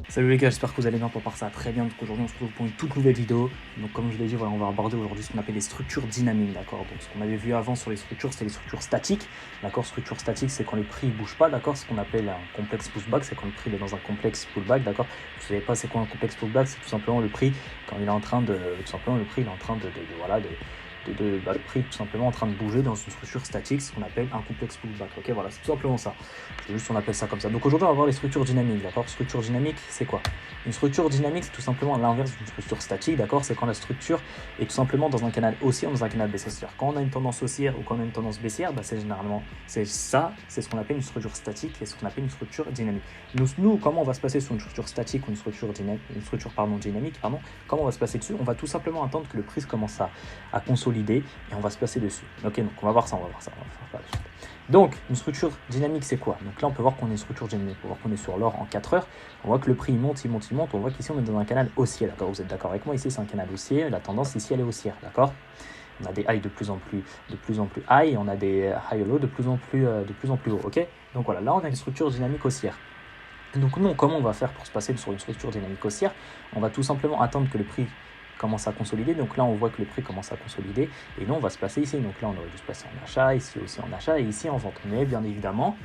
Salut les gars, j'espère que vous allez bien. Pour part ça très bien. Donc aujourd'hui on se retrouve pour une toute nouvelle vidéo. Donc comme je l'ai dit, voilà, on va aborder aujourd'hui ce qu'on appelle les structures dynamiques, d'accord. Donc ce qu'on avait vu avant sur les structures, c'était les structures statiques, d'accord. Structure statique, c'est quand le prix ne bouge pas, d'accord. Ce qu'on appelle un complexe pushback, c'est quand le prix est dans un complexe pullback, d'accord. Vous savez pas c'est quoi un complexe pullback? C'est tout simplement le prix quand il est en train de, tout simplement le prix il est en train le prix tout simplement en train de bouger dans une structure statique, ce qu'on appelle un complexe pullback. Ok, voilà, c'est tout simplement ça. C'est juste on appelle ça comme ça. Donc aujourd'hui on va voir les structures dynamiques, d'accord. Structure dynamique, c'est quoi? Une structure dynamique, c'est tout simplement l'inverse d'une structure statique, d'accord. C'est quand la structure est tout simplement dans un canal haussier ou dans un canal baissier. C'est-à-dire quand on a une tendance haussière ou quand on a une tendance baissière, c'est généralement c'est ce qu'on appelle une structure statique et ce qu'on appelle une structure dynamique. Nous, comment on va se passer sur une structure statique ou une structure dynamique, dynamique, comment on va se passer dessus? On va tout simplement attendre que le prix commence à consolider et on va se placer dessus. Ok, donc on va voir ça, on va faire ça. Donc, une structure dynamique, c'est quoi? Donc là, on peut voir qu'on est une structure dynamique. On peut voir qu'on est sur l'or en 4 heures. On voit que le prix il monte. On voit qu'ici, on est dans un canal haussier, d'accord? Vous êtes d'accord avec moi? Ici, c'est un canal haussier. La tendance ici, elle est haussière, d'accord? On a des highs de plus en plus high. On a des high low de plus en plus haut, ok? Donc voilà, là, on a une structure dynamique haussière. Donc nous, comment on va faire pour se passer sur une structure dynamique haussière? On va tout simplement attendre que le prix commence à consolider. Donc là, on voit que le prix commence à consolider. Et nous, on va se placer ici. Donc là, on aurait dû se placer en achat, ici aussi en achat et ici en vente. Mais bien évidemment,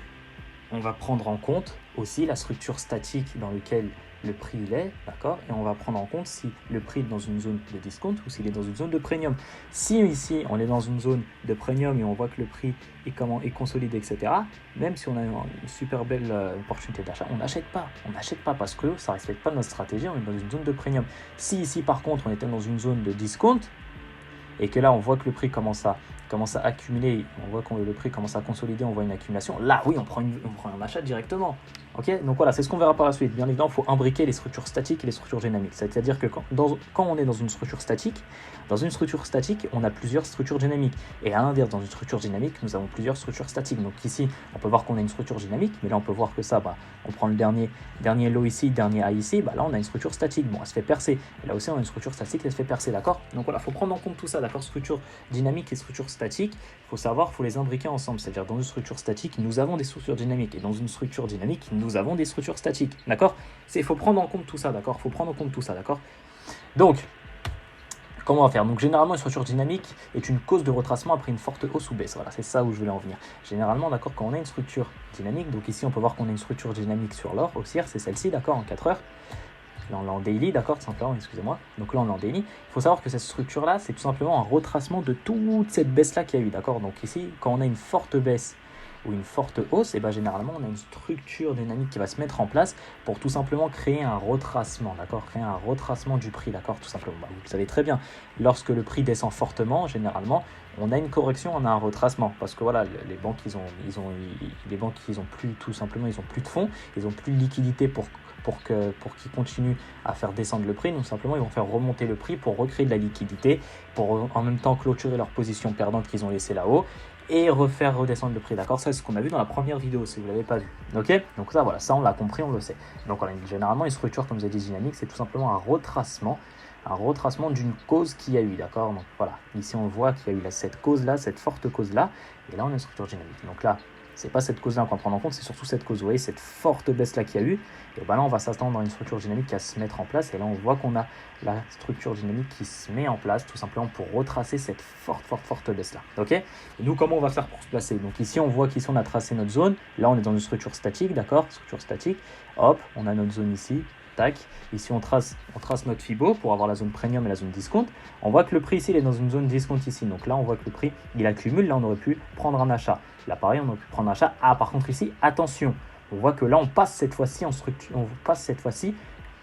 on va prendre en compte aussi la structure statique dans laquelle le prix il est, d'accord? Et on va prendre en compte si le prix est dans une zone de discount ou s'il est dans une zone de premium. Si ici, on est dans une zone de premium et on voit que le prix est consolidé, etc., même si on a une super belle opportunité d'achat, on n'achète pas. On n'achète pas parce que ça ne respecte pas notre stratégie, on est dans une zone de premium. Si ici, par contre, on était dans une zone de discount et que là, on voit que le prix commence à accumuler, on voit que le prix commence à consolider, on voit une accumulation, là, oui, on prend un achat directement. Ok, donc voilà, c'est ce qu'on verra par la suite. Bien évidemment, il faut imbriquer les structures statiques et les structures dynamiques. C'est-à-dire que quand on est dans une structure statique, on a plusieurs structures dynamiques. Et à l'inverse, dans une structure dynamique, nous avons plusieurs structures statiques. Donc ici, on peut voir qu'on a une structure dynamique, mais là, on peut voir que ça, on prend le dernier low ici, dernier high ici, là, on a une structure statique. Bon, elle se fait percer. Et là aussi, on a une structure statique, elle se fait percer, d'accord? Donc voilà, il faut prendre en compte tout ça, d'accord? Structure dynamique et structure statique, il faut les imbriquer ensemble. C'est-à-dire, dans une structure statique, nous avons des structures dynamiques. Et dans une structure dynamique, nous avons des structures statiques, d'accord? Il faut prendre en compte tout ça, d'accord? Donc, comment on va faire? Donc généralement, une structure dynamique est une cause de retracement après une forte hausse ou baisse. Voilà, c'est ça où je voulais en venir. Généralement, d'accord, quand on a une structure dynamique, donc ici on peut voir qu'on a une structure dynamique sur l'or haussière, c'est celle-ci, d'accord, en 4 heures. Là on l'a en daily, d'accord, tout simplement, excusez-moi. Donc là on est en daily. Il faut savoir que cette structure-là, c'est tout simplement un retracement de toute cette baisse-là qu'il y a eu, d'accord? Donc ici, quand on a une forte baisse ou une forte hausse, et généralement on a une structure dynamique qui va se mettre en place pour tout simplement créer un retracement, d'accord? Créer un retracement du prix, d'accord? Tout simplement. Vous le savez très bien, lorsque le prix descend fortement, généralement, on a une correction, on a un retracement, parce que voilà, les banques, ils ont plus, tout simplement, ils ont plus de fonds, ils ont plus de liquidité pour qu'ils continuent à faire descendre le prix. Donc simplement, ils vont faire remonter le prix pour recréer de la liquidité, pour en même temps clôturer leur position perdante qu'ils ont laissée là-haut et refaire redescendre le prix, d'accord? Ça, c'est ce qu'on a vu dans la première vidéo, si vous ne l'avez pas vu, ok? Donc ça, voilà, ça, on l'a compris, on le sait. Donc voilà, généralement, une structure, comme je vous ai dit, dynamique, c'est tout simplement un retracement d'une cause qu'il y a eu, d'accord? Donc voilà, ici, on voit qu'il y a eu cette cause-là, cette forte cause-là, et là, on a une structure dynamique. Donc là, c'est pas cette cause-là qu'on va prendre en compte, c'est surtout cette cause, vous voyez, cette forte baisse-là qu'il y a eu. Et là, on va s'attendre dans une structure dynamique qui va se mettre en place. Et là, on voit qu'on a la structure dynamique qui se met en place, tout simplement pour retracer cette forte baisse-là. Ok? Et nous, comment on va faire pour se placer? Donc ici, on voit qu'ici, on a tracé notre zone. Là, on est dans une structure statique, d'accord? Structure statique. Hop, on a notre zone ici. Tac. Ici, on trace notre Fibo pour avoir la zone premium et la zone discount. On voit que le prix ici, il est dans une zone discount ici. Donc là, on voit que le prix, il accumule. Là, on aurait pu prendre un achat. Là, pareil, on aurait pu prendre un achat. Ah, par contre, ici, attention. On voit que là, on passe cette fois-ci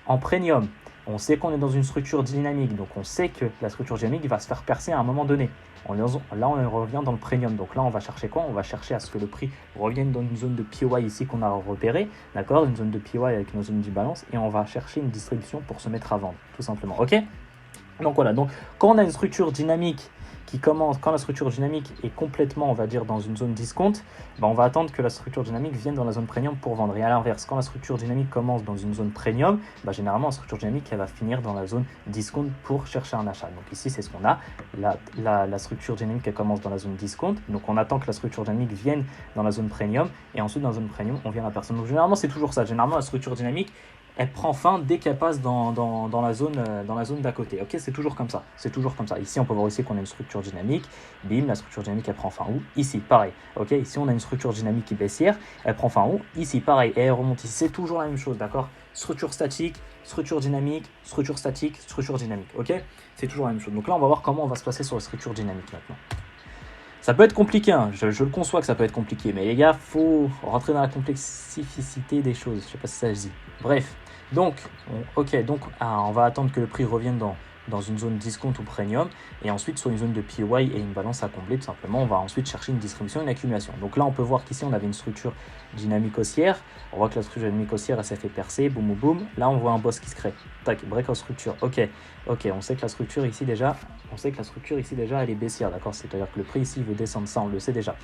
en premium. On sait qu'on est dans une structure dynamique. Donc, on sait que la structure dynamique va se faire percer à un moment donné. Là, on revient dans le premium. Donc là, on va chercher quoi? On va chercher à ce que le prix revienne dans une zone de POI ici qu'on a repéré, d'accord? Une zone de POI avec une zone d'imbalance. Et on va chercher une distribution pour se mettre à vendre, tout simplement. Ok? Donc voilà. Donc, quand on a une structure dynamique qui commence, quand la structure dynamique est complètement, on va dire, dans une zone discount, on va attendre que la structure dynamique vienne dans la zone premium pour vendre. Et à l'inverse, quand la structure dynamique commence dans une zone premium, généralement, la structure dynamique, elle va finir dans la zone discount pour chercher un achat. Donc ici, c'est ce qu'on a. La structure dynamique, elle commence dans la zone discount. Donc on attend que la structure dynamique vienne dans la zone premium. Et ensuite, dans la zone premium, on vient à la personne. Donc généralement, c'est toujours ça. Généralement, la structure dynamique, elle prend fin dès qu'elle passe dans la zone d'à côté. Ok, c'est toujours comme ça. C'est toujours comme ça. Ici, on peut voir aussi qu'on a une structure dynamique. Bim, la structure dynamique, elle prend fin où? Ici, pareil. Ok, ici, on a une structure dynamique qui baissière. Elle prend fin où? Ici, pareil. Et elle remonte ici. C'est toujours la même chose, d'accord? Structure statique, structure dynamique, structure statique, structure dynamique. Ok, c'est toujours la même chose. Donc là, on va voir comment on va se placer sur la structure dynamique maintenant. Ça peut être compliqué, hein. Je le conçois que ça peut être compliqué, mais les gars, faut rentrer dans la complexité des choses. Je sais pas si ça se dit. Bref, donc, on va attendre que le prix revienne dans une zone discount ou premium, et ensuite sur une zone de POI et une balance à combler, tout simplement, on va ensuite chercher une distribution et une accumulation. Donc là, on peut voir qu'ici, on avait une structure dynamique haussière. On voit que la structure dynamique haussière, elle s'est fait percer, boum, boum, boum. Là, on voit un boss qui se crée. Tac, break en structure. Ok, on sait que la structure ici déjà, elle est baissière, d'accord? C'est-à-dire que le prix ici, il veut descendre, ça, on le sait déjà.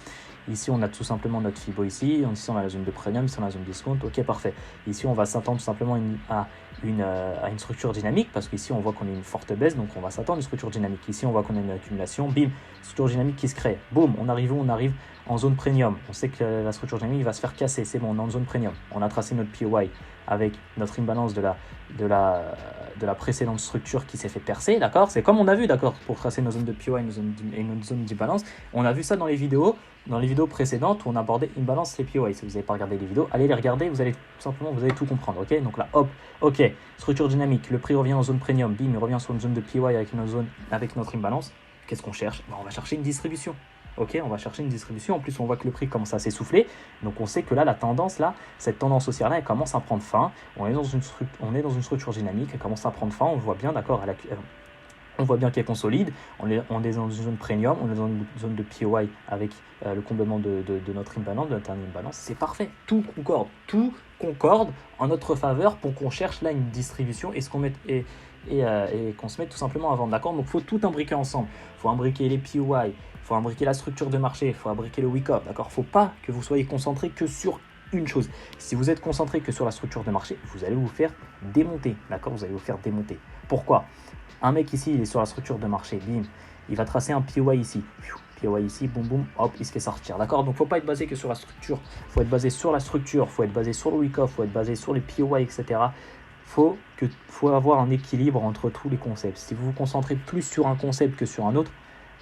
Ici, on a tout simplement notre Fibo ici. Ici, on a la zone de premium, ici, on a la zone discount. Ok, parfait. Ici, on va s'attendre tout simplement à une structure dynamique, parce qu'ici, on voit qu'on a une forte baisse, donc on va s'attendre à une structure dynamique. Ici, on voit qu'on a une accumulation. Bim, structure dynamique qui se crée. Boum, on arrive en zone premium. On sait que la structure dynamique va se faire casser. C'est bon, on est en zone premium. On a tracé notre POI avec notre imbalance de la précédente structure qui s'est fait percer, d'accord? C'est comme on a vu, d'accord, pour tracer nos zones de POI et nos zones d'imbalance. On a vu ça dans les vidéos précédentes où on abordait imbalance et POI. Si vous n'avez pas regardé les vidéos, allez les regarder, vous allez tout comprendre, ok? Donc là, hop, ok, structure dynamique, le prix revient en zone premium, bim, il revient sur une zone de POI avec notre imbalance. Qu'est-ce qu'on cherche? On va chercher une distribution. Ok, on va chercher une distribution. En plus, on voit que le prix commence à s'essouffler. Donc, on sait que là, cette tendance haussière-là, elle commence à prendre fin. On est dans une structure dynamique, elle commence à prendre fin. On voit bien, d'accord, on voit bien qu'elle consolide. On est dans une zone premium, on est dans une zone de POI avec le comblement de notre imbalance, de notre dernier imbalance. C'est parfait. Tout concorde en notre faveur pour qu'on cherche là une distribution et qu'on se mette tout simplement à vendre, d'accord? Donc, il faut tout imbriquer ensemble. Il faut imbriquer les POI, il faut imbriquer la structure de marché, il faut imbriquer le wick-up, d'accord? Il ne faut pas que vous soyez concentré que sur une chose. Si vous êtes concentré que sur la structure de marché, vous allez vous faire démonter, d'accord? Vous allez vous faire démonter. Pourquoi? Un mec ici, il est sur la structure de marché, bim, il va tracer un POI ici. POI ici, boum boum, hop, il se fait sortir, d'accord? Donc, il ne faut pas être basé que sur la structure, il faut être basé sur la structure, il faut être basé sur le wick-up, il faut être basé sur les POI, etc. Faut avoir un équilibre entre tous les concepts. Si vous vous concentrez plus sur un concept que sur un autre,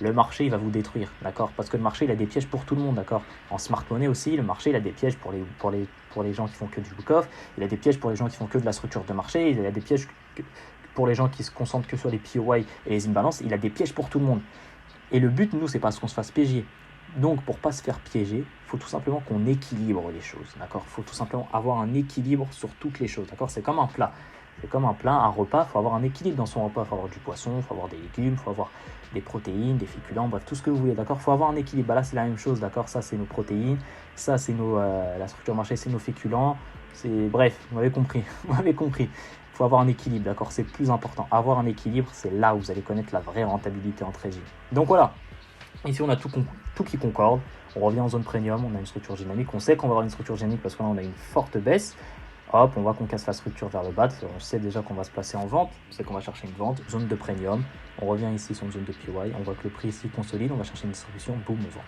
le marché il va vous détruire, d'accord? Parce que le marché il a des pièges pour tout le monde, d'accord? En smart money aussi, le marché il a des pièges pour les gens qui font que du book-off, il a des pièges pour les gens qui font que de la structure de marché, il a des pièges pour les gens qui se concentrent que sur les POI et les imbalances, il a des pièges pour tout le monde. Et le but, nous, c'est pas qu'on se fasse piéger. Donc, pour pas se faire piéger, il faut tout simplement qu'on équilibre les choses, d'accord? Il faut tout simplement avoir un équilibre sur toutes les choses, d'accord? C'est comme un plat. Un repas, il faut avoir un équilibre dans son repas. Il faut avoir du poisson, il faut avoir des légumes, il faut avoir des protéines, des féculents, bref, tout ce que vous voulez, d'accord? Il faut avoir un équilibre. Là, c'est la même chose, d'accord? Ça, c'est nos protéines. Ça, c'est la structure marché, c'est nos féculents. Bref, vous m'avez compris. Il faut avoir un équilibre, d'accord? C'est plus important. Avoir un équilibre, c'est là où vous allez connaître la vraie rentabilité en trading. Donc voilà. Ici, on a tout qui concorde. On revient en zone premium, on a une structure dynamique. On sait qu'on va avoir une structure dynamique parce que là, on a une forte baisse. Hop, on voit qu'on casse la structure vers le bas. On sait déjà qu'on va se placer en vente. On sait qu'on va chercher une vente. Zone de premium. On revient ici sur une zone de POI. On voit que le prix ici consolide. On va chercher une distribution. Boum, on vend.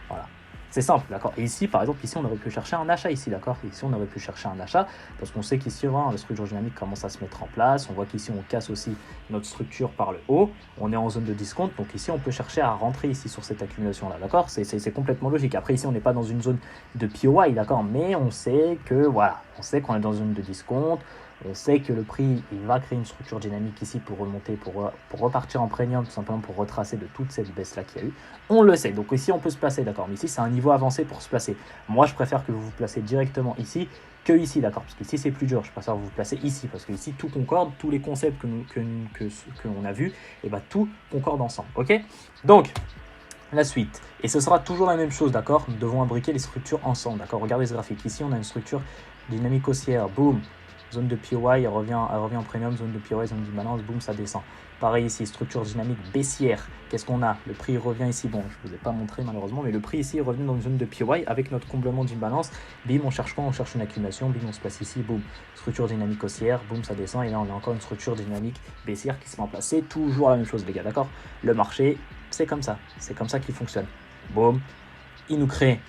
Voilà. C'est simple, d'accord? Et ici, par exemple, ici, on aurait pu chercher un achat ici, d'accord? Ici, on aurait pu chercher un achat parce qu'on sait qu'ici, la structure dynamique commence à se mettre en place. On voit qu'ici, on casse aussi notre structure par le haut. On est en zone de discount. Donc ici, on peut chercher à rentrer ici sur cette accumulation-là, d'accord? C'est complètement logique. Après, ici, on n'est pas dans une zone de POI, d'accord? Mais on sait que, voilà, on sait qu'on est dans une zone de discount. On sait que le prix, il va créer une structure dynamique ici pour remonter, pour repartir en premium, tout simplement pour retracer de toute cette baisse-là qu'il y a eu. On le sait, donc ici on peut se placer, d'accord, mais ici c'est un niveau avancé pour se placer. Moi je préfère que vous vous placez directement ici que ici, d'accord, parce qu'ici c'est plus dur. Je préfère vous placer ici, parce que ici tout concorde, tous les concepts que l'on a vus, et bah tout concorde ensemble, ok? Donc, la suite, et ce sera toujours la même chose, d'accord? Nous devons imbriquer les structures ensemble, d'accord? Regardez ce graphique, ici on a une structure dynamique haussière, boum, zone de POI, elle revient en premium, zone de POI, zone d'imbalance, boum, ça descend. Pareil ici, structure dynamique baissière. Qu'est-ce qu'on a? Le prix revient ici. Bon, je ne vous ai pas montré malheureusement, mais le prix ici revient dans une zone de POI avec notre comblement d'imbalance. Bim, on cherche quoi? On cherche une accumulation. Bim, on se place ici. Boum, structure dynamique haussière. Boum, ça descend. Et là, on a encore une structure dynamique baissière qui se met en place. C'est toujours la même chose, les gars, d'accord? Le marché, c'est comme ça. C'est comme ça qu'il fonctionne. Boum, il nous crée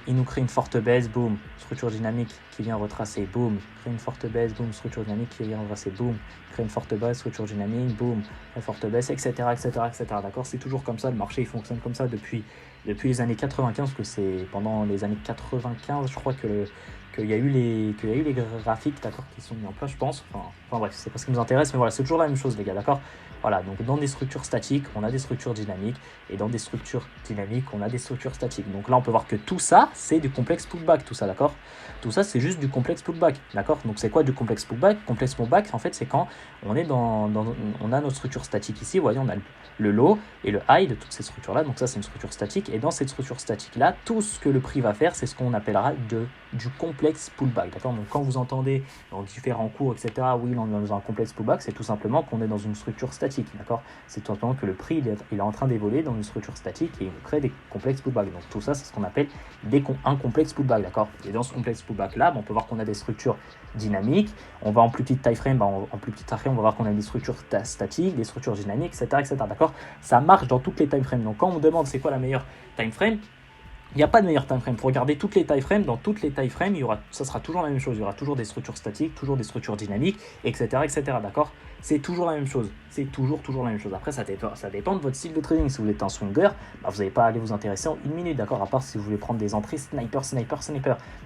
une forte baisse, boum, structure dynamique qui vient retracer, boum, crée une forte baisse, boum, structure dynamique qui vient retracer, boum, crée une forte baisse, structure dynamique, boum, une forte baisse, etc., etc., etc. D'accord? C'est toujours comme ça, le marché il fonctionne comme ça depuis les années 95, que c'est pendant les années 95, je crois qu'il y a eu les graphiques, d'accord, qui sont mis en place, je pense. Enfin bref, c'est pas ce qui nous intéresse, mais voilà, c'est toujours la même chose, les gars, d'accord? Voilà, donc dans des structures statiques, on a des structures dynamiques, et dans des structures dynamiques, on a des structures statiques. Donc là, on peut voir que tout ça, c'est du complexe pullback, tout ça, d'accord? Tout ça, c'est juste du complexe pullback, d'accord? Donc c'est quoi du complexe pullback? Complexe pullback, en fait, c'est quand on est on a notre structure statique ici, vous voyez, on a le low et le high de toutes ces structures-là, donc ça, c'est une structure statique, et dans cette structure statique-là, tout ce que le prix va faire, c'est ce qu'on appellera du complexe pullback, d'accord? Donc quand vous entendez dans différents cours, etc., oui, on est dans un complexe pullback, c'est tout simplement qu'on est dans une structure statique, d'accord? C'est tout simplement que le prix, il est en train d'évoluer dans une structure statique et il crée des complexes pullback. Donc tout ça, c'est ce qu'on appelle un complexe pullback, d'accord? Et dans ce complexe pullback-là, on peut voir qu'on a des structures dynamiques. On va en plus petite time frame, en plus petite time frame, on va voir qu'on a des structures statiques, des structures dynamiques, etc., d'accord? Ça marche dans toutes les time frames. Donc quand on me demande c'est quoi la meilleure time frame, il n'y a pas de meilleur time frame. Pour regarder toutes les time frames, dans toutes les time frames, ça sera toujours la même chose. Il y aura toujours des structures statiques, toujours des structures dynamiques, etc., d'accord? C'est toujours la même chose. C'est toujours la même chose. Après, ça dépend de votre style de trading. Si vous êtes un swinger, vous n'allez pas aller vous intéresser en une minute, d'accord? À part si vous voulez prendre des entrées sniper.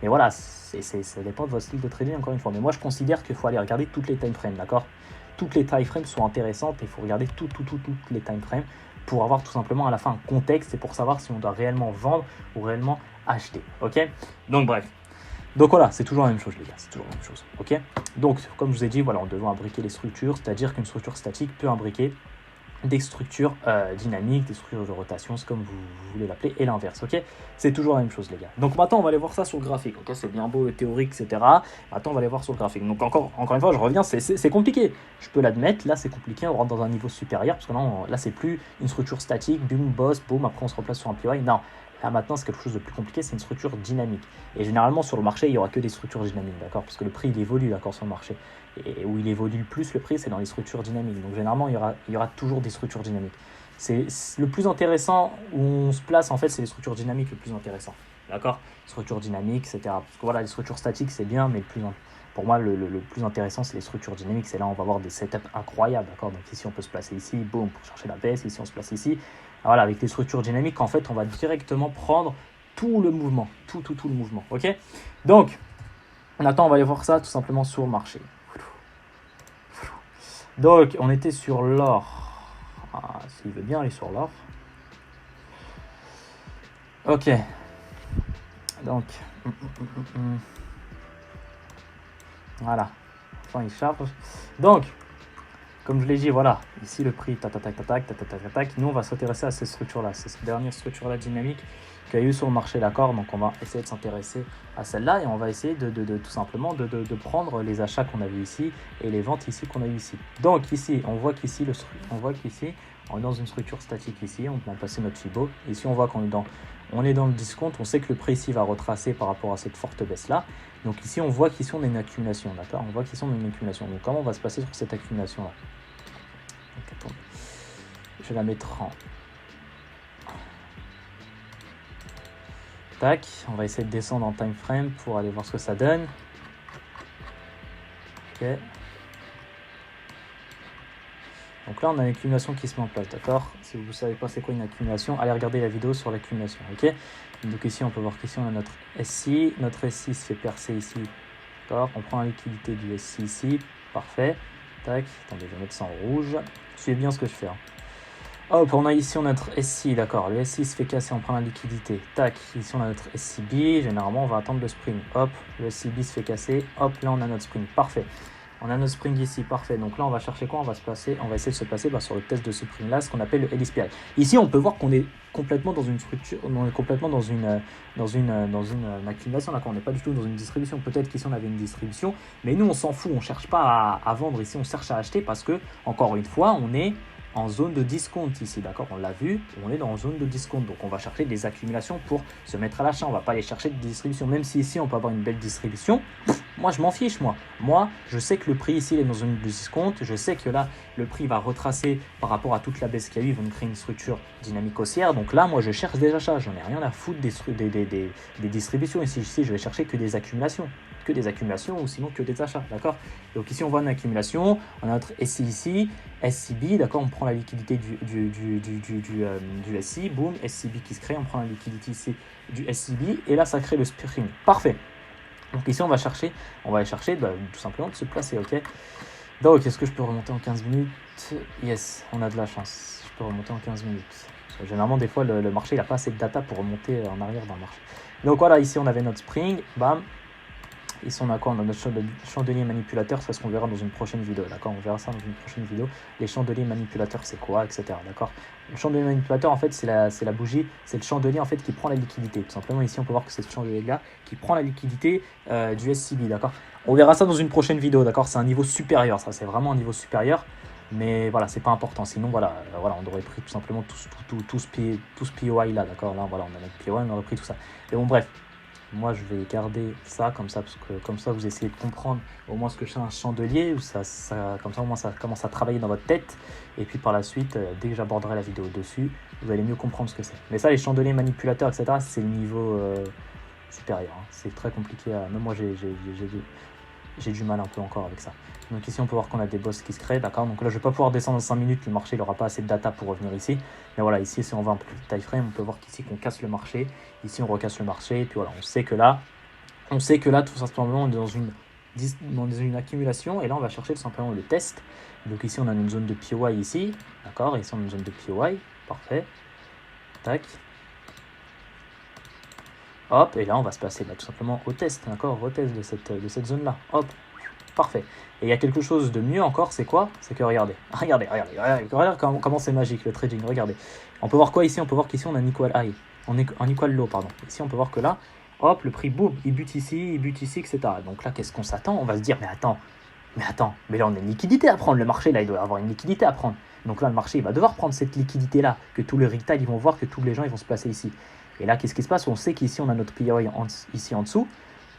Mais voilà, ça dépend de votre style de trading, encore une fois. Mais moi, je considère qu'il faut aller regarder toutes les time frames, d'accord? Toutes les time frames sont intéressantes et il faut regarder toutes les time frames pour avoir tout simplement à la fin un contexte et pour savoir si on doit réellement vendre ou réellement acheter, ok? Donc bref, donc voilà, c'est toujours la même chose les gars, c'est toujours la même chose, ok? Donc comme je vous ai dit, voilà, on devrait imbriquer les structures, c'est-à-dire qu'une structure statique peut imbriquer des structures dynamiques, des structures de rotation, c'est comme vous voulez l'appeler, et l'inverse, ok? C'est toujours la même chose les gars. Donc maintenant on va aller voir ça sur le graphique, ok? C'est bien beau, théorique, etc. Maintenant on va aller voir sur le graphique. Donc encore une fois, je reviens, c'est compliqué. Je peux l'admettre, là c'est compliqué, on rentre dans un niveau supérieur, parce que là c'est plus une structure statique, boom, boss, boom, après on se replace sur un POI, non. Là maintenant c'est quelque chose de plus compliqué, c'est une structure dynamique. Et généralement sur le marché, il n'y aura que des structures dynamiques, d'accord? Parce que le prix il évolue, d'accord, sur le marché. Et où il évolue le plus, le prix, c'est dans les structures dynamiques. Donc généralement, il y aura toujours des structures dynamiques. C'est le plus intéressant où on se place, en fait, c'est les structures dynamiques le plus intéressant. D'accord? Structures dynamiques, etc. Parce que voilà, les structures statiques, c'est bien, mais pour moi, le plus intéressant, c'est les structures dynamiques. C'est là où on va avoir des setups incroyables, d'accord? Donc ici, on peut se placer ici, boum, pour chercher la baisse. Ici, on se place ici. Voilà, avec les structures dynamiques, en fait, on va directement prendre tout le mouvement. Tout le mouvement, ok? Donc, maintenant, on va aller voir ça tout simplement sur le marché. Donc, on était sur l'or. S'il veut bien aller sur l'or. Ok. Donc. Voilà. Enfin, il charge. Donc, comme je l'ai dit, voilà. Ici, le prix, tac. Nous, on va s'intéresser à ces structures-là. Cette dernière structure-là dynamique qu'il y a eu sur le marché, d'accord? Donc, on va essayer de s'intéresser à celle-là et on va essayer de tout simplement de prendre les achats qu'on a vu ici et les ventes ici qu'on a eu ici. Donc, ici, on voit qu'ici, on est dans une structure statique ici. On peut passer notre Fibo. Ici, on voit qu'on est dans le discount. On sait que le prix ici va retracer par rapport à cette forte baisse-là. Donc, ici, on voit qu'ici, on a une accumulation, d'accord? On voit qu'ici, on a une accumulation. Donc, comment on va se passer sur cette accumulation-là? Je vais la mettre en... Tac, on va essayer de descendre en time frame pour aller voir ce que ça donne. Ok. Donc là, on a une accumulation qui se met en place, d'accord? Si vous ne savez pas c'est quoi une accumulation, allez regarder la vidéo sur l'accumulation, ok? Donc ici, on peut voir qu'ici, on a notre SI. Notre SI se fait percer ici, d'accord? On prend la liquidité du SI ici, parfait. Tac, attendez, je vais mettre ça en rouge. Suivez bien ce que je fais. Hein. Hop, on a ici notre SI, d'accord. Le SI se fait casser, on prend la liquidité. Tac, ici on a notre SCB. Généralement, on va attendre le spring. Hop, le SCB se fait casser. Hop, là on a notre spring. Parfait. On a notre spring ici, parfait. Donc là, on va chercher quoi? On va essayer de se placer sur le test de ce spring là, ce qu'on appelle le LSPI. Ici, on peut voir qu'on est complètement dans une structure, on est complètement dans une accumulation, là, on n'est pas du tout dans une distribution. Peut-être qu'ici on avait une distribution, mais nous on s'en fout, on cherche pas à vendre ici, on cherche à acheter parce que, encore une fois, on est en zone de discount ici, d'accord? On l'a vu, on est dans une zone de discount, donc on va chercher des accumulations pour se mettre à l'achat, on va pas aller chercher des distributions, même si ici on peut avoir une belle distribution. Moi je m'en fiche, moi je sais que le prix ici il est dans une zone de discount, je sais que là le prix va retracer par rapport à toute la baisse qu'il y a eu, ils vont créer une structure dynamique haussière, donc là moi je cherche des achats, j'en ai rien à foutre des distributions ici, je vais chercher que des accumulations ou sinon que des achats, d'accord? Donc ici on voit une accumulation, on a notre SI ici, SCB, d'accord, on prend la liquidité du SI, boum, SCB qui se crée, on prend la liquidité ici du SCB, et là ça crée le spring, parfait. Donc ici on va aller chercher tout simplement de se placer, ok? Donc est-ce que je peux remonter en 15 minutes? Yes, on a de la chance, je peux remonter en 15 minutes. Parce que généralement des fois le marché il n'a pas assez de data pour remonter en arrière dans le marché. Donc voilà, ici on avait notre spring, bam. Ici on a quoi? On a notre chandelier manipulateur, c'est ce qu'on verra dans une prochaine vidéo, d'accord? On verra ça dans une prochaine vidéo. Les chandeliers manipulateurs c'est quoi, etc. D'accord? Le chandelier manipulateur en fait c'est la bougie, c'est le chandelier en fait qui prend la liquidité. Tout simplement ici on peut voir que c'est ce chandelier là qui prend la liquidité du SCB, d'accord? On verra ça dans une prochaine vidéo, d'accord? C'est un niveau supérieur, ça c'est vraiment un niveau supérieur. Mais voilà, c'est pas important. Sinon, voilà, on aurait pris tout simplement tout ce POI là, d'accord? Là, voilà, on a notre POI, on aurait pris tout ça. Et bon, bref. Moi, je vais garder ça comme ça, parce que comme ça, vous essayez de comprendre au moins ce que c'est un chandelier, ou comme ça, au moins, ça commence à travailler dans votre tête. Et puis par la suite, dès que j'aborderai la vidéo dessus, vous allez mieux comprendre ce que c'est. Mais ça, les chandeliers manipulateurs, etc., c'est le niveau supérieur. Hein. C'est très compliqué. Même moi, j'ai du mal un peu encore avec ça. Donc ici, on peut voir qu'on a des boss qui se créent, d'accord? Donc là, je ne vais pas pouvoir descendre en 5 minutes, le marché n'aura pas assez de data pour revenir ici. Mais voilà, ici, si on va un peu plus de time frame, on peut voir qu'ici, qu'on casse le marché. Ici, on recasse le marché. Et puis voilà, on sait que là, tout simplement, on est dans une accumulation. Et là, on va chercher tout simplement le test. Donc ici, on a une zone de POI ici, d'accord? Ici, on a une zone de POI, parfait. Tac. Hop, et là, on va se passer tout simplement au test, d'accord? Au test de cette zone-là. Hop. Parfait. Et il y a quelque chose de mieux encore, c'est quoi? C'est que regardez comment c'est magique le trading, regardez. On peut voir quoi ici? On peut voir qu'ici on a un equal high, un equal low, pardon. Ici on peut voir que là, hop, le prix, boum, il bute ici, etc. Donc là, qu'est-ce qu'on s'attend? On va se dire, mais attends, mais là on a une liquidité à prendre, le marché là il doit avoir une liquidité à prendre. Donc là le marché il va devoir prendre cette liquidité là, que tous les retail ils vont voir, que tous les gens ils vont se placer ici. Et là qu'est-ce qui se passe? On sait qu'ici on a notre POI ici en dessous.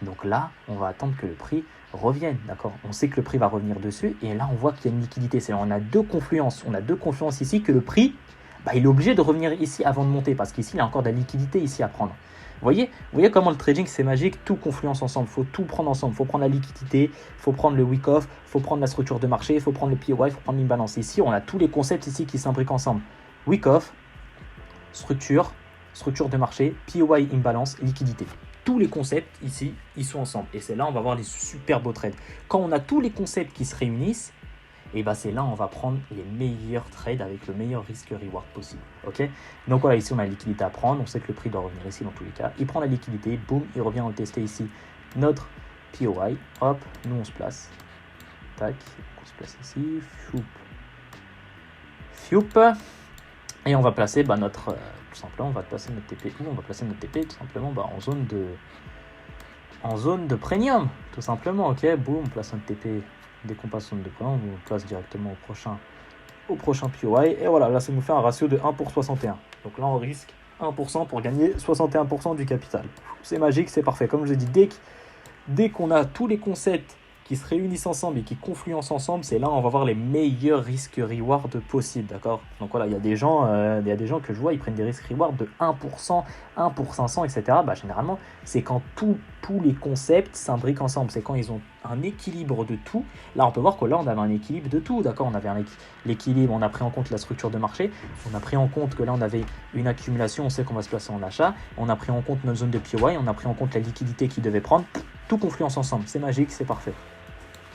Donc là, on va attendre que le prix revienne, d'accord? On sait que le prix va revenir dessus, et là, on voit qu'il y a une liquidité. C'est-à-dire, on a deux confluences ici, que le prix, il est obligé de revenir ici avant de monter, parce qu'ici, il y a encore de la liquidité ici à prendre. Vous voyez comment le trading, c'est magique, tout confluence ensemble, il faut tout prendre ensemble. Il faut prendre la liquidité, il faut prendre le wick-off, il faut prendre la structure de marché, il faut prendre le POI, il faut prendre l'imbalance. Ici, on a tous les concepts ici qui s'imbriquent ensemble. Wick-off, structure de marché, POI, imbalance, liquidité. Tous les concepts ici, ils sont ensemble. Et c'est là on va voir les super beaux trades. Quand on a tous les concepts qui se réunissent, et c'est là on va prendre les meilleurs trades avec le meilleur risque-reward possible. Ok? Donc voilà, ici on a la liquidité à prendre. On sait que le prix doit revenir ici dans tous les cas. Il prend la liquidité, boum, il revient en tester ici notre POI. Hop, nous on se place. Tac, on se place ici. Fioup. Et on va placer notre... tout simplement, on va placer notre TP où? On va placer notre TP tout simplement en zone de premium, tout simplement, ok? Boum, on place notre TP dès qu'on passe zone de premium, on place directement au prochain POI, et voilà, là ça nous fait un ratio de 1 pour 61. Donc là on risque 1% pour gagner 61% du capital. C'est magique, c'est parfait. Comme je l'ai dit, dès qu'on a tous les concepts qui se réunissent ensemble et qui confluencent ensemble, c'est là où on va voir les meilleurs risques-reward possibles, d'accord? Donc voilà, il y a des gens que je vois, ils prennent des risques-reward de 1%, 1 pour 500, etc. Généralement, c'est quand tous les concepts s'imbriquent ensemble, c'est quand ils ont un équilibre de tout. Là, on peut voir que là, on avait un équilibre de tout, d'accord? On avait l'équilibre, on a pris en compte la structure de marché, on a pris en compte que là, on avait une accumulation, on sait qu'on va se placer en achat, on a pris en compte notre zone de POI, on a pris en compte la liquidité qu'il devait prendre, tout confluence ensemble, c'est magique, c'est parfait.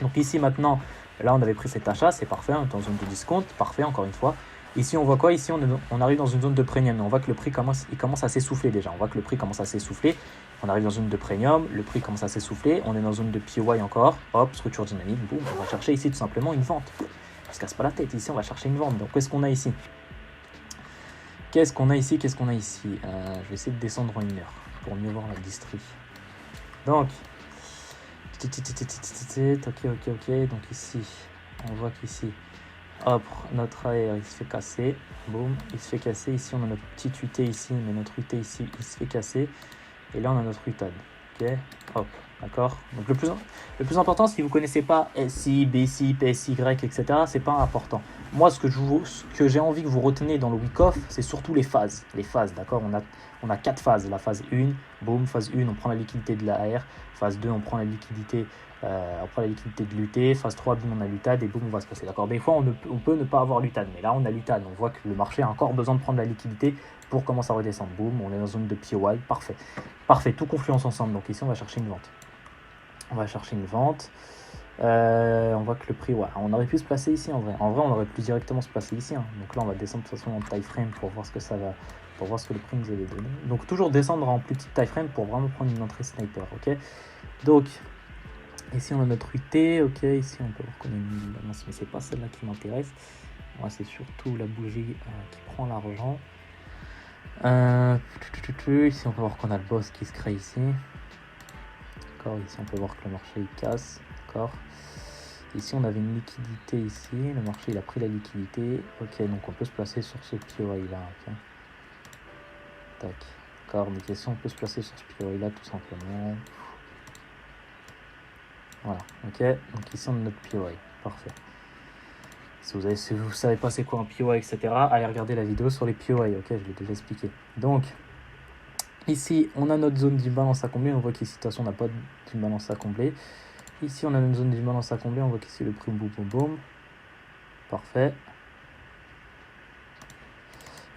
Donc ici maintenant, là on avait pris cet achat, c'est parfait, on est en zone de discount, parfait encore une fois. Ici on voit quoi? Ici on arrive dans une zone de premium, on voit que le prix commence à s'essouffler déjà. On voit que le prix commence à s'essouffler. On arrive dans une zone de premium, le prix commence à s'essouffler, on est dans une zone de POI encore, hop, structure dynamique, boum, on va chercher ici tout simplement une vente. On se casse pas la tête, ici on va chercher une vente. Donc qu'est-ce qu'on a ici? Qu'est-ce qu'on a ici? Qu'est-ce qu'on a ici? Je vais essayer de descendre en 1 heure pour mieux voir la distri. Donc, ok. Donc ici, on voit qu'ici, hop, notre AR il se fait casser. Boum, il se fait casser. Ici, on a notre petite UT ici, mais notre UT ici, il se fait casser. Et là, on a notre UTAD. Ok, hop, d'accord. Donc le plus important, si vous ne connaissez pas SI, BSI, PSY, etc., c'est pas important. Moi, ce que j'ai envie que vous reteniez dans le week-off, c'est surtout les phases. Les phases, d'accord. On a 4 phases. La phase 1, boum, phase 1, on prend la liquidité de l'AR. Phase 2, on prend la liquidité de l'UT. Phase 3, boum, on a l'UTAD et boum, on va se passer. D'accord. Des fois, on peut ne pas avoir l'UTAD, mais là, on a l'UTAD. On voit que le marché a encore besoin de prendre la liquidité pour commencer à redescendre. Boum, on est dans zone de POI. Parfait. Parfait, tout confluence ensemble. Donc ici, on va chercher une vente. On va chercher une vente. On voit que le prix, ouais, on aurait pu se placer ici en vrai. En vrai, on aurait pu directement se placer ici. Hein. Donc là, on va descendre de toute façon en time frame pour voir ce que ça va, pour voir ce que le prix nous avait donné. Donc toujours descendre en plus petite time frame pour vraiment prendre une entrée sniper, ok. Donc ici, on a notre UT, ok. Ici, on peut voir qu'on a une balance, mais c'est pas celle-là qui m'intéresse. Moi, c'est surtout la bougie qui prend l'argent. Ici, on peut voir qu'on a le boss qui se crée ici. D'accord, ici on peut voir que le marché il casse, d'accord. Ici on avait une liquidité ici, le marché il a pris la liquidité, ok, donc on peut se placer sur ce POI là, ok. Tac, d'accord, donc ici on peut se placer sur ce POI là tout simplement. Voilà, ok, donc ici on a notre POI, parfait. Si vous savez pas c'est quoi un POI, etc., allez regarder la vidéo sur les POI, ok, je l'ai déjà expliqué. Donc, ici, on a notre zone d'imbalance à combler. On voit qu'ici, de toute façon, on n'a pas d'imbalance à combler. Ici, on a une zone d'imbalance à combler. On voit qu'ici, le prix, boum, boum, boum. Parfait.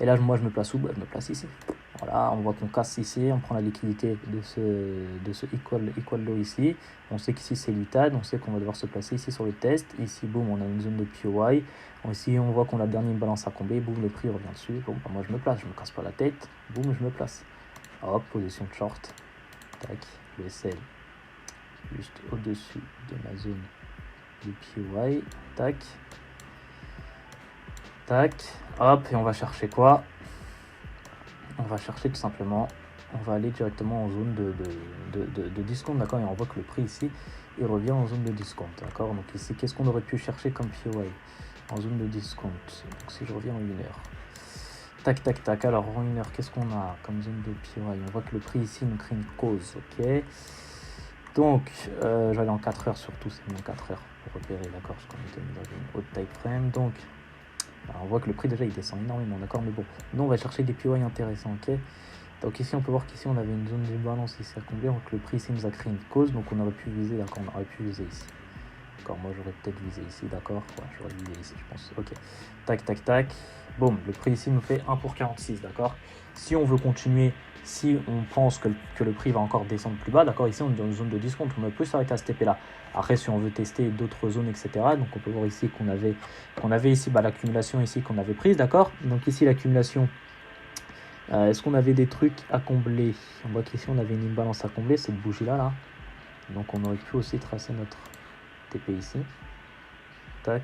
Et là, moi, je me place où? Je me place ici. Voilà, on voit qu'on casse ici. On prend la liquidité de ce equal low ici. On sait qu'ici, c'est l'UTAD. On sait qu'on va devoir se placer ici sur le test. Ici, boum, on a une zone de POI. Ici, on voit qu'on a le dernier imbalance à combler. Boum, le prix revient dessus. Bon, moi, je me place. Je me casse pas la tête. Boum, je me place. Hop, position de short. Tac, le sell juste au-dessus de ma zone de POI. Tac. Tac. Hop, et on va chercher quoi? On va chercher tout simplement, on va aller directement en zone de discount, d'accord? Et on voit que le prix ici, il revient en zone de discount, d'accord? Donc ici, qu'est-ce qu'on aurait pu chercher comme POI en zone de discount? Donc si je reviens en 1 heure. Tac, tac, tac. Alors, en 1 heure, qu'est-ce qu'on a comme zone de POI? On voit que le prix ici nous crée une cause, ok? Donc, j'allais en 4 heures surtout, c'est mon 4 heures pour repérer, d'accord? Parce qu'on était dans une haute time frame. Donc, alors on voit que le prix déjà il descend énormément, d'accord? Mais bon, nous on va chercher des POI intéressants, ok? Donc ici, on peut voir qu'ici on avait une zone de balance ici à combler. Donc le prix ici nous a créé une cause, donc on aurait pu viser, d'accord? On aurait pu viser ici. D'accord, moi j'aurais peut-être visé ici, d'accord? Ouais, j'aurais visé ici, je pense. Ok. Tac, tac, tac. Boum, le prix ici nous fait 1 pour 46, d'accord? Si on veut continuer, si on pense que le prix va encore descendre plus bas, d'accord? Ici, on est dans une zone de discount, on peut s'arrêter à ce TP-là. Après, si on veut tester d'autres zones, etc., donc on peut voir ici qu'on avait ici l'accumulation ici qu'on avait prise, d'accord? Donc ici, l'accumulation, est-ce qu'on avait des trucs à combler? On voit qu'ici, on avait une imbalance à combler, cette bougie-là, là. Donc on aurait pu aussi tracer notre TP ici. Tac.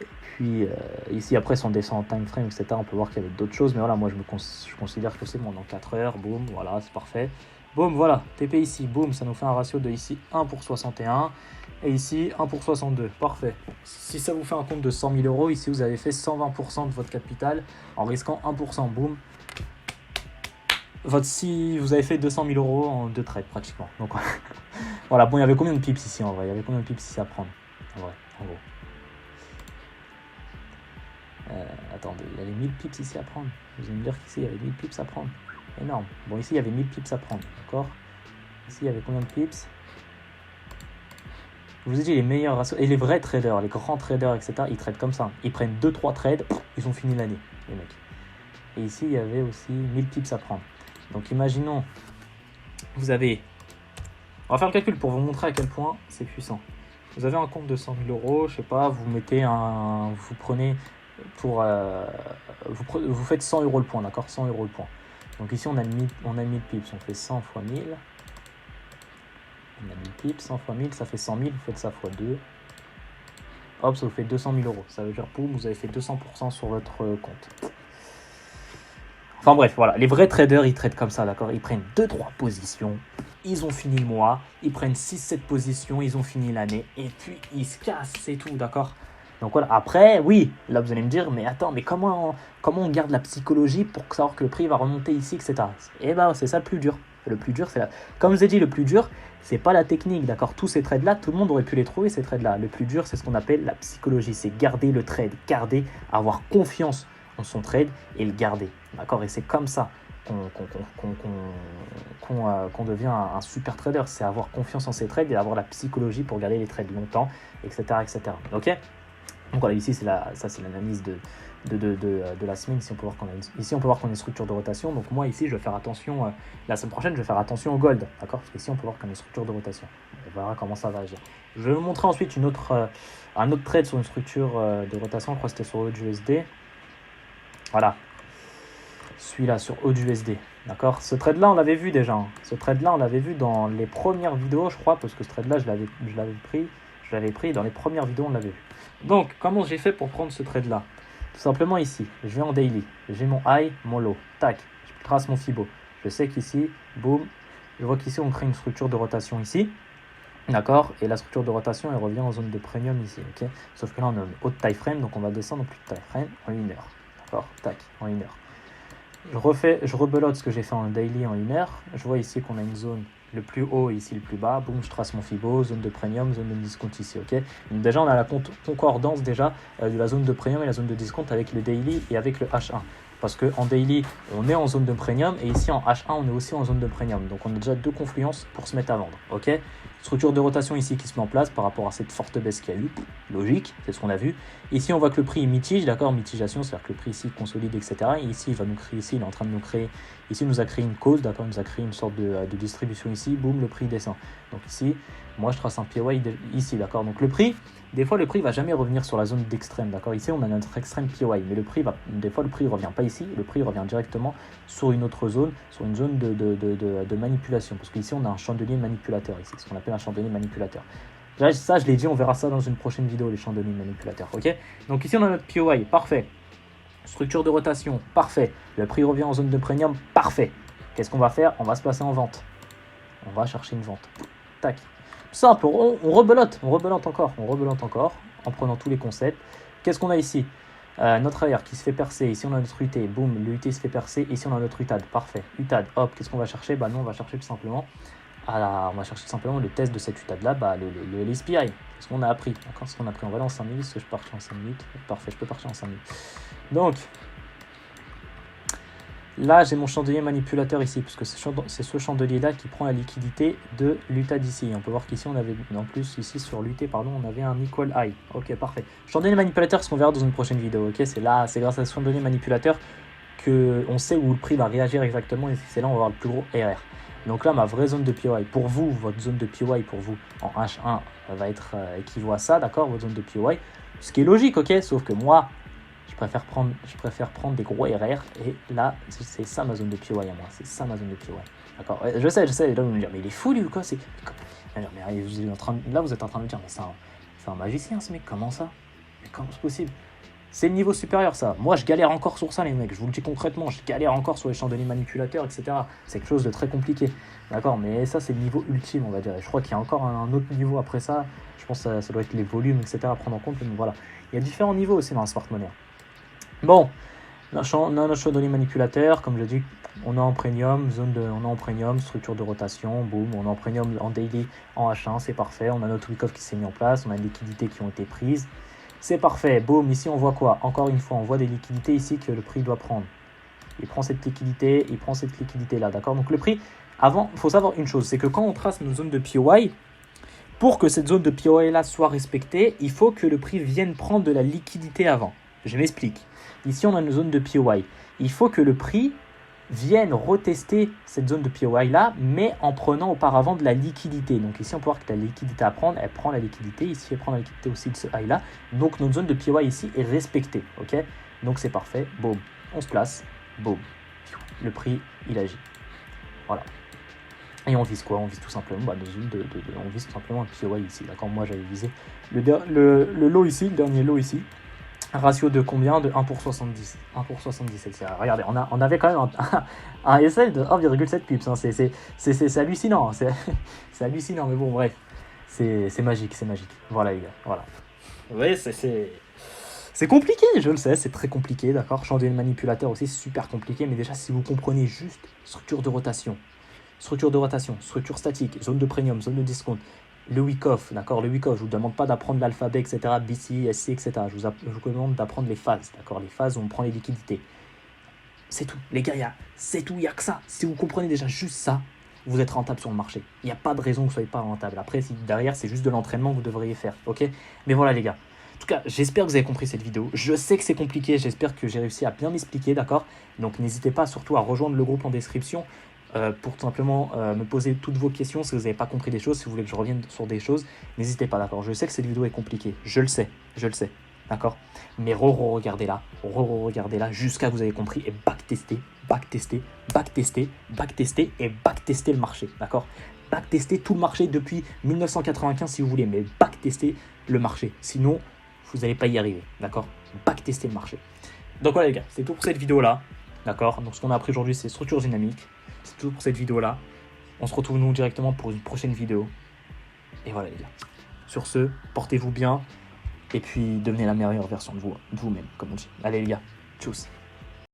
Et puis ici après si on descend en time frame, etc., on peut voir qu'il y avait d'autres choses, mais voilà, moi je considère que c'est bon dans 4 heures, boum, voilà, c'est parfait. Boum, voilà, TP ici, boum, ça nous fait un ratio de ici 1 pour 61 et ici 1 pour 62, parfait. Si ça vous fait un compte de 100 000 euros, ici vous avez fait 120% de votre capital en risquant 1%, boum. Si vous avez fait 200 000 euros en 2 trades pratiquement. Donc voilà, bon, il y avait combien de pips ici en vrai? Il y avait combien de pips ici à prendre en vrai, en gros? Attendez, il y avait 1000 pips ici à prendre. Vous allez me dire qu'ici il y avait 1000 pips à prendre. Énorme. Bon, ici il y avait 1000 pips à prendre, d'accord? Ici il y avait combien de pips? Je vous ai dit les meilleurs ratios. Et les vrais traders, les grands traders, etc., ils tradent comme ça. Ils prennent 2-3 trades, ils ont fini l'année, les mecs. Et ici il y avait aussi 1000 pips à prendre. Donc imaginons, vous avez... On va faire le calcul pour vous montrer à quel point c'est puissant. Vous avez un compte de 100 000 euros, je sais pas, vous mettez vous prenez pour, vous faites 100 euros le point, d'accord? 100 euros le point. Donc ici on a 1000 pips, on fait 100 fois 1000. On a 1000 pips, 100 fois 1000, ça fait 100 000, vous faites ça fois 2. Hop, ça vous fait 200 000 euros. Ça veut dire, boum, vous avez fait 200% sur votre compte. Enfin bref, voilà, les vrais traders, ils traitent comme ça, d'accord? Ils prennent 2-3 positions, ils ont fini le mois, ils prennent 6-7 positions, ils ont fini l'année, et puis ils se cassent, c'est tout, d'accord? Donc voilà, après, oui, là vous allez me dire, mais attends, mais comment on garde la psychologie pour savoir que le prix va remonter ici, etc. Eh ben, c'est ça le plus dur. Le plus dur, c'est là. Comme je vous ai dit, le plus dur, c'est pas la technique, d'accord? Tous ces trades-là, tout le monde aurait pu les trouver, ces trades-là. Le plus dur, c'est ce qu'on appelle la psychologie, c'est garder le trade, avoir confiance en son trade et le garder, d'accord? Et c'est comme ça qu'on devient un super trader, c'est avoir confiance en ses trades et avoir la psychologie pour garder les trades longtemps, etc. etc. Ok? Donc voilà, ici c'est l'analyse de la semaine. Ici on peut voir qu'on a une structure de rotation. Donc moi ici je vais faire attention, la semaine prochaine je vais faire attention au gold, d'accord? Parce qu'ici on peut voir qu'on a une structure de rotation. On verra comment ça va agir. Je vais vous montrer ensuite un autre trade sur une structure de rotation. Je crois que c'était sur AUD-USD. Voilà, celui-là sur AUD-USD. D'accord, ce trade là on l'avait vu déjà, ce trade là on l'avait vu dans les premières vidéos je crois, parce que ce trade là je l'avais pris dans les premières vidéos, on l'avait vu. Donc comment j'ai fait pour prendre ce trade là? Tout simplement ici, je vais en daily, j'ai mon high, mon low, tac, je trace mon fibo, je sais qu'ici, boum, je vois qu'ici on crée une structure de rotation ici, d'accord, et la structure de rotation elle revient en zone de premium ici, ok, sauf que là on a une haute time frame, donc on va descendre au plus de time frame en 1 heure, d'accord, tac, en 1 heure. Je rebelote ce que j'ai fait en daily en 1 heure. Je vois ici qu'on a une zone le plus haut et ici le plus bas. Boum, je trace mon fibo, zone de premium, zone de discount ici, ok. Donc déjà, on a la concordance déjà de la zone de premium et la zone de discount avec le daily et avec le H1. Parce qu'en daily, on est en zone de premium et ici en H1, on est aussi en zone de premium. Donc on a déjà deux confluences pour se mettre à vendre, ok. Structure de rotation ici qui se met en place par rapport à cette forte baisse qu'il y a eu. Logique, c'est ce qu'on a vu. Ici, on voit que le prix mitige, d'accord, mitigation, c'est-à-dire que le prix ici consolide, etc. Et ici, il va nous créer, ici, il est en train de nous créer, ici, il nous a créé une cause, d'accord, il nous a créé une sorte de distribution ici, boum, le prix descend. Donc ici, moi, je trace un POI ici, d'accord. Donc le prix, des fois, le prix va jamais revenir sur la zone d'extrême, d'accord. Ici, on a notre extrême POI, mais des fois, le prix ne revient pas ici, le prix revient directement sur une autre zone, sur une zone de manipulation, parce qu'ici, on a un chandelier manipulateur, ici, ce qu'on appelle un chandelier manipulateur. Ça, je l'ai dit, on verra ça dans une prochaine vidéo, les chandeliers manipulateurs, ok. Donc ici, on a notre POI, parfait. Structure de rotation, parfait. Le prix revient en zone de premium, parfait. Qu'est-ce qu'on va faire? On va se placer en vente. On va chercher une vente. Tac. Simple, on rebelote encore en prenant tous les concepts. Qu'est-ce qu'on a ici? Notre AR qui se fait percer. Ici, on a notre UT. Boum, le UT se fait percer. Ici, on a notre UTAD. Parfait. UTAD, hop, qu'est-ce qu'on va chercher? Bah, nous, on va chercher tout simplement le test de cette UTAD là, le SPI. Ce qu'on a appris. Encore ce qu'on a appris. On va aller en 5 minutes. Est-ce que je peux partir en 5 minutes? Parfait, je peux partir en 5 minutes. Donc, là, j'ai mon chandelier manipulateur ici, puisque c'est ce chandelier-là qui prend la liquidité de l'UTAD ici. On peut voir qu'ici, on avait, en plus, ici, sur l'UT, pardon, on avait un equal high. Ok, parfait. Chandelier manipulateur, ce qu'on verra dans une prochaine vidéo, ok. C'est grâce à ce chandelier manipulateur qu'on sait où le prix va réagir exactement, et c'est là on va avoir le plus gros RR. Donc là, ma vraie zone de POI, pour vous, votre zone de POI pour vous en H1 va être équivaut à ça, d'accord, votre zone de POI, ce qui est logique, ok, sauf que moi, je préfère prendre des gros RR, et là, c'est ça ma zone de POI à moi, c'est ça ma zone de POI, d'accord. Je sais, là vous me dire, mais il est fou lui ou quoi, là vous êtes en train de me dire, mais c'est un magicien ce mec, comment ça? Mais comment c'est possible? C'est le niveau supérieur ça. Moi je galère encore sur ça les mecs, je vous le dis concrètement, je galère encore sur les chandeliers manipulateurs, etc. C'est quelque chose de très compliqué. D'accord, mais ça c'est le niveau ultime on va dire. Et je crois qu'il y a encore un autre niveau après ça. Je pense que ça doit être les volumes, etc. à prendre en compte. Donc voilà. Il y a différents niveaux aussi dans la smart money. Bon, on a notre chandelier manipulateur, comme je dis, on est en premium, on est en premium, structure de rotation, boum, on est en premium en daily, en H1, c'est parfait. On a notre wick-off qui s'est mis en place, on a des liquidités qui ont été prises. C'est parfait, boum, ici on voit quoi? Encore une fois, on voit des liquidités ici que le prix doit prendre. Il prend cette liquidité, il prend cette liquidité là, d'accord? Donc le prix, avant, il faut savoir une chose, c'est que quand on trace nos zones de POI, pour que cette zone de POI là soit respectée, il faut que le prix vienne prendre de la liquidité avant. Je m'explique. Ici on a une zone de POI. Il faut que le prix vienne retester cette zone de POI là, mais en prenant auparavant de la liquidité. Donc ici, on peut voir que la liquidité à prendre, elle prend la liquidité. Ici, elle prend la liquidité aussi de ce high là. Donc notre zone de POI ici est respectée. Ok, donc c'est parfait. Boum, on se place. Boum, le prix, il agit. Voilà. Et on vise quoi? On vise tout simplement on vise tout simplement un POI ici. D'accord, moi j'avais visé le low ici, le dernier low ici. Un ratio de combien? De 1 pour 70. 1 pour 77. Regardez, on avait quand même un SL de 1,7 pips. Hein. C'est hallucinant. Hein. C'est hallucinant, mais bon, bref. C'est magique, c'est magique. Voilà, les gars. Voilà. Oui, c'est compliqué, je le sais, c'est très compliqué, d'accord. Changer le manipulateur aussi, c'est super compliqué. Mais déjà, si vous comprenez juste structure de rotation, structure statique, zone de premium, zone de discount, le week-off, d'accord, le week-off, je vous demande pas d'apprendre l'alphabet, etc., BC, SC, etc. Je vous demande d'apprendre les phases, d'accord, les phases où on prend les liquidités. C'est tout, les gars, c'est tout, il n'y a que ça. Si vous comprenez déjà juste ça, vous êtes rentable sur le marché. Il n'y a pas de raison que vous ne soyez pas rentable. Après, si derrière, c'est juste de l'entraînement que vous devriez faire, ok. Mais voilà, les gars. En tout cas, j'espère que vous avez compris cette vidéo. Je sais que c'est compliqué, j'espère que j'ai réussi à bien m'expliquer, d'accord. Donc, n'hésitez pas surtout à rejoindre le groupe en description. Pour tout simplement me poser toutes vos questions si vous n'avez pas compris des choses, si vous voulez que je revienne sur des choses, n'hésitez pas, d'accord. Je sais que cette vidéo est compliquée, je le sais, d'accord. Mais regardez-la jusqu'à ce que vous avez compris et backtester et backtester le marché, d'accord. Backtester tout le marché depuis 1995 si vous voulez, mais backtester le marché, sinon vous n'allez pas y arriver, d'accord. Backtester le marché. Donc voilà les gars, c'est tout pour cette vidéo là, d'accord. Donc ce qu'on a appris aujourd'hui c'est structure dynamique. C'est tout pour cette vidéo-là. On se retrouve nous directement pour une prochaine vidéo. Et voilà les gars. Sur ce, portez-vous bien. Et puis devenez la meilleure version de vous-même, comme on dit. Allez les gars, tchuss.